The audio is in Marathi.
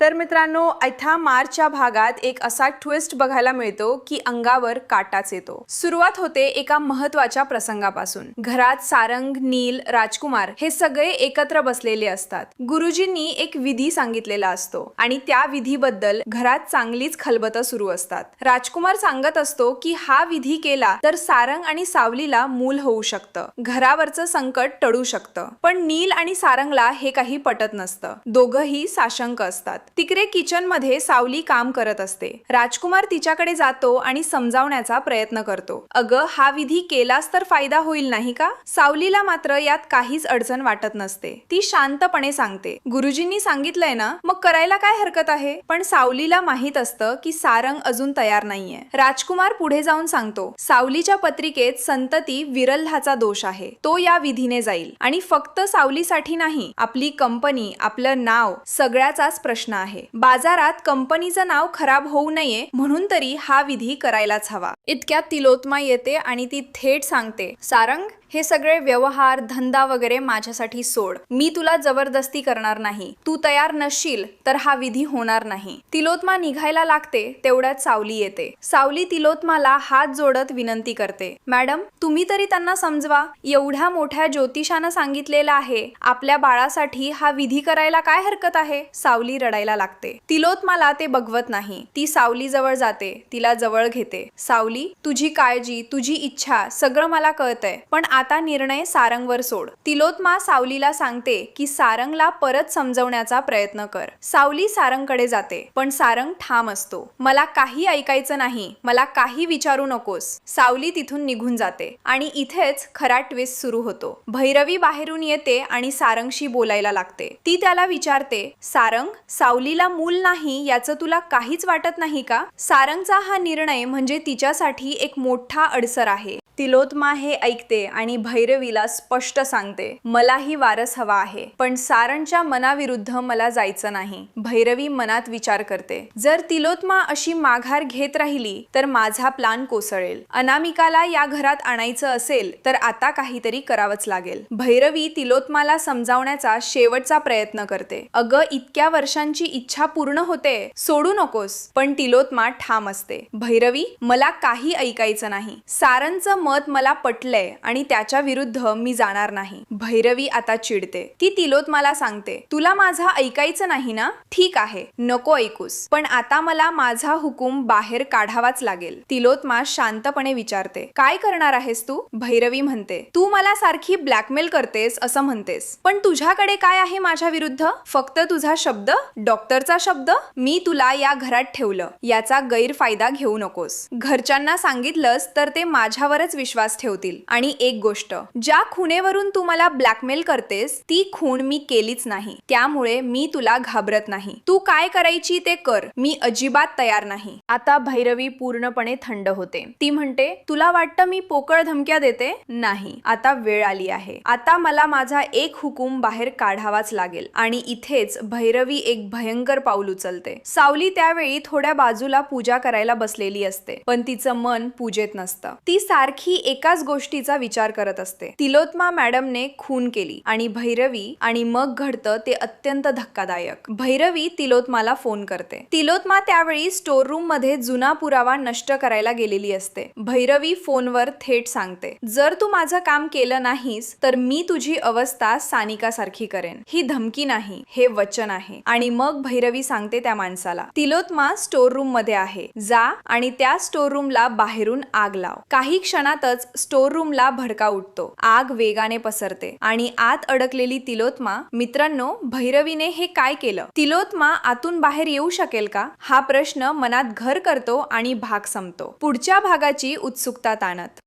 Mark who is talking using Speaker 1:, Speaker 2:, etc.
Speaker 1: तर मित्रांनो, ऐथा मार्चच्या भागात एक असा ट्विस्ट बघायला मिळतो की अंगावर काटाच येतो। सुरुवात होते एका महत्त्वाच्या प्रसंगापासून। घरात सारंग, नील, राजकुमार हे सगळे एकत्र बसलेले असतात। गुरुजींनी एक विधी सांगितलेला असतो आणि त्या विधीबद्दल घरात चांगलीच खलबतं सुरू असतात। राजकुमार सांगत असतो की हा विधी केला तर सारंग आणि सावलीला मूल होऊ शकतं, घरावरचं संकट टळू शकतं। पण नील आणि सारंगला हे काही पटत नसतं, दोघंही साशंक असतात। तिकडे किचन मध्ये सावली काम करत असते। राजकुमार तिच्याकडे जातो आणि समजावण्याचा प्रयत्न करतो। अगं, हा विधी केलास तर फायदा होईल नाही का? सावलीला मात्र यात काहीच अडचण वाटत नसते। ती शांतपणे सांगते, गुरुजींनी सांगितलंय ना, मग करायला काय हरकत आहे? पण सावलीला माहित असतं की सारंग अजून तयार नाहीये। राजकुमार पुढे जाऊन सांगतो, सावलीच्या पत्रिकेत संतती विरल्हाचा दोष आहे, तो या विधीने जाईल आणि फक्त सावलीसाठी नाही, आपली कंपनी, आपलं नाव, सगळ्याचाच प्रश्न आहे। बाजारात कंपनीचं नाव खराब होऊ नये म्हणून तरी हा विधी करायलाच हवा। इतक्यात तिलोत्मा येते आणि ती थेट सांगते, सारंग, हे सगळे व्यवहार, धंदा वगैरे माझ्यासाठी सोड, मी तुला जबरदस्ती करणार नाही। तू तयार नसशील तर हा विधी होणार नाही। तिलोत्मा निघायला लागते तेवढ्यात सावली येते। सावली तिलोत्माला हात जोडत विनंती करते, मॅडम, तुम्ही तरी त्यांना समजवा, एवढ्या मोठ्या ज्योतिषानं सांगितलेलं आहे, आपल्या बाळासाठी हा विधी करायला काय हरकत आहे? सावली रडायला लागते। तिलोत्माला ते बघवत नाही, ती सावली जवळ जाते, तिला जवळ घेते। सावली, तुझी काळजी, तुझी इच्छा सगळं मला कळतंय, पण आता निर्णय सारंगवर सोड। तिलोत्मा सावलीला सांगते की सारंगला परत समजवण्याचा प्रयत्न कर। सावली सारंगकडे जाते, पण सारंग ठाम असतो, मला काही ऐकायचं नाही, मला काही विचारू नकोस। सावली तिथून निघून जाते आणि इथेच खरा ट्विस्ट सुरू होतो। भैरवी बाहेरून येते आणि सारंगशी बोलायला लागते। ती त्याला विचारते, सारंग, सावलीला मूल नाही याचं तुला काहीच वाटत नाही का? सारंगचा हा निर्णय म्हणजे तिच्यासाठी एक मोठा अडसर आहे। तिलोत्मा हे ऐकते आणि भैरवीला स्पष्ट सांगते, मलाही वारस हवा आहे, पण सारंगच्या मनाविरुद्ध मला जायचं नाही। भैरवी मनात विचार करते, जर तिलोत्मा अशी माघार घेत राहिली तर माझा प्लान कोसळेल। अनामिकाला या घरात आणायचं असेल तर आता काहीतरी करावंच लागेल। भैरवी तिलोत्माला समजावण्याचा शेवटचा प्रयत्न करते, अगं, इतक्या वर्षांची इच्छा पूर्ण होते, सोडू नकोस। पण तिलोत्मा ठाम असते, भैरवी, मला काही ऐकायचं नाही, सारंगचं मत मला पटलंय आणि त्याच्या विरुद्ध मी जाणार नाही। भैरवी आता चिडते, ती तिलोत्माला सांगते, तुला माझा ऐकायचं नाही ना? ठीक आहे, नको ऐकूस, पण आता मला माझा हुकूम बाहेर काढावाच लागेल। तिलोत्मा शांतपणे विचारते, काय करणार आहेस तू? भैरवी म्हणते, तू मला सारखी ब्लॅकमेल करतेस असं म्हणतेस, पण तुझ्याकडे काय आहे माझ्या विरुद्ध? फक्त तुझा शब्द, डॉक्टरचा शब्द? मी तुला या घरात ठेवलं, याचा गैरफायदा घेऊ नकोस। घरच्यांना सांगितलंस तर ते माझ्यावरच विश्वास ठेवतील। आणि एक गोष्ट, ज्या खुनेवरून तू मला ब्लॅकमेल करतेस ती खून मी केलीच नाही, त्यामुळे मी तुला घाबरत नाही। तू काय करायची ते कर, मी अजिबात तयार नाही। आता भैरवी पूर्णपणे थंड होते। ती म्हणते, तुला वाटतं मी पोकळ धमक्या देते? नाही, आता वेळ आली आहे, आता मला माझा एक हुकूम बाहेर काढावाच लागेल। आणि इथेच भैरवी एक भयंकर पाऊल उचलते। सावली त्यावेळी थोड्या बाजूला पूजा करायला बसलेली असते, पण तिचं मन पूजेत नसतं। ती सारखी एकाच गोष्टीचा विचार करत असते, तिलोत्मा मॅडमने खून केली आणि भैरवी, आणि मग घडतं ते अत्यंत धक्कादायक। भैरवी तिलोत्माला फोन करते। तिलोत्मा त्यावेळी स्टोर रूम मध्ये जुना पुरावा नष्ट करायला गेलेली असते। भैरवी फोनवर थेट सांगते, जर तू माझं काम केलं नाहीस तर मी तुझी अवस्था सानिकासारखी करेन। ही धमकी नाही, हे वचन आहे। आणि मग भैरवी सांगते त्या माणसाला, तिलोत्मा स्टोर रूम मध्ये आहे, जा आणि त्या स्टोर रूमला बाहेरून आग लाव। काही क्षणातच स्टोर रूमला भडका उठतो, आग वेगाने पसरते आणि आत अडकलेली तिलोत्मा, मित्रांनो, भैरवीने हे काय केलं? तिलोत्मा आतून बाहेर येऊ शकेल का? हा प्रश्न मनात घर करतो आणि भाग संपतो। पुढच्या भागाची उत्सुकता ताणत